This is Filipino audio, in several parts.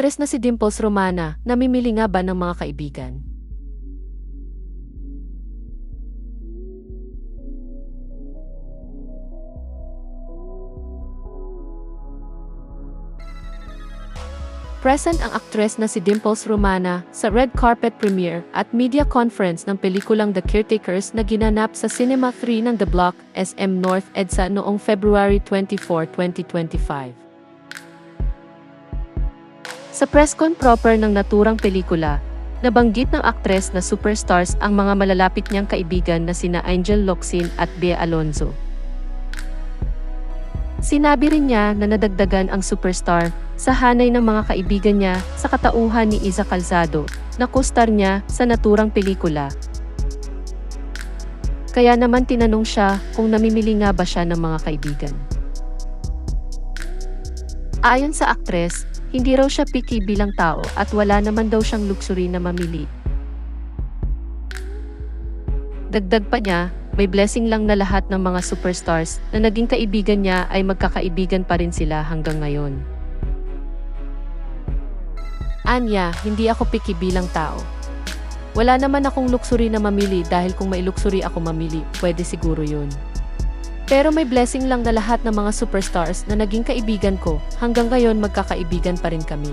aktres na si Dimples Romana, namimili nga ba ng mga kaibigan? Present ang aktres na si Dimples Romana sa red carpet premiere at media conference ng pelikulang The Caretakers na ginanap sa Cinema 3 ng The Block, SM North EDSA noong February 24, 2025. Sa press con proper ng naturang pelikula, nabanggit ng aktres na superstars ang mga malalapit niyang kaibigan na sina Angel Locsin at Bea Alonzo. Sinabi rin niya na nadagdagan ang superstar sa hanay ng mga kaibigan niya sa katauhan ni Iza Calzado, na co-star niya sa naturang pelikula. Kaya naman tinanong siya kung namimili nga ba siya ng mga kaibigan. Ayon sa aktres, hindi raw siya picky bilang tao at wala naman daw siyang luxury na mamili. Dagdag pa niya, may blessing lang na lahat ng mga superstars na naging kaibigan niya ay magkakaibigan pa rin sila hanggang ngayon. Anya, hindi ako picky bilang tao. Wala naman akong luxury na mamili dahil kung may luxury ako mamili, pwede siguro yun. Pero may blessing lang na lahat ng mga superstars na naging kaibigan ko, hanggang ngayon magkakaibigan pa rin kami.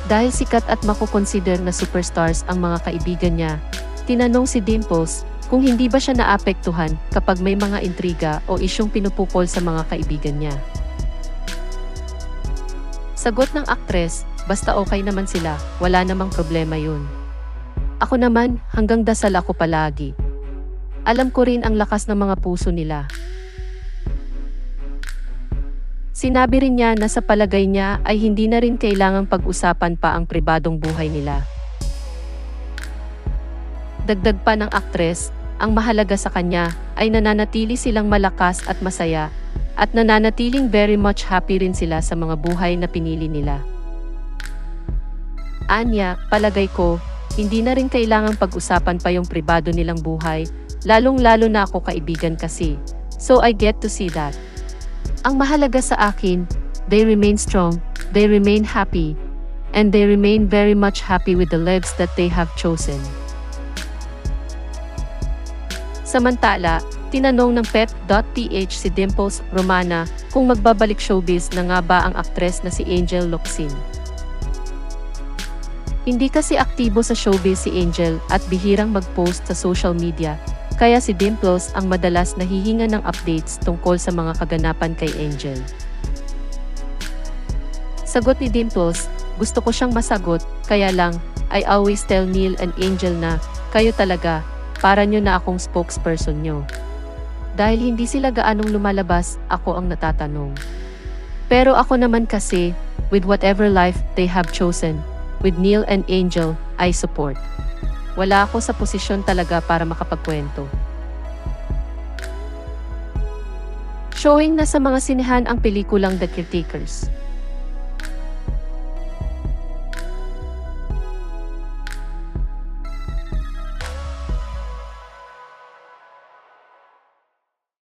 Dahil sikat at makukonsider na superstars ang mga kaibigan niya, tinanong si Dimples kung hindi ba siya naapektuhan kapag may mga intriga o isyong pinupukol sa mga kaibigan niya. Sagot ng aktres, basta okay naman sila, wala namang problema yun. Ako naman, hanggang dasal ako palagi. Alam ko rin ang lakas ng mga puso nila. Sinabi rin niya na sa palagay niya ay hindi na rin kailangang pag-usapan pa ang pribadong buhay nila. Dagdag pa ng aktres, ang mahalaga sa kanya ay nananatili silang malakas at masaya, at nananatiling very much happy rin sila sa mga buhay na pinili nila. Anya, palagay ko, hindi na rin kailangang pag-usapan pa yung pribado nilang buhay, lalong-lalo na ako kaibigan kasi, so I get to see that. Ang mahalaga sa akin, they remain strong, they remain happy, and they remain very much happy with the lives that they have chosen. Samantala, tinanong ng pep.ph si Dimples Romana kung magbabalik showbiz na nga ba ang aktres na si Angel Locsin. Hindi kasi aktibo sa showbiz si Angel at bihirang mag-post sa social media, kaya si Dimples ang madalas nahihinga ng updates tungkol sa mga kaganapan kay Angel. Sagot ni Dimples, gusto ko siyang masagot, kaya lang, I always tell Neil and Angel na, kayo talaga, para nyo na akong spokesperson nyo. Dahil hindi sila gaanong lumalabas, ako ang natatanong. Pero ako naman kasi, with whatever life they have chosen, with Neil and Angel, I support. Wala ako sa posisyon talaga para makapagkwento. Showing na sa mga sinehan ang pelikulang The Caretakers.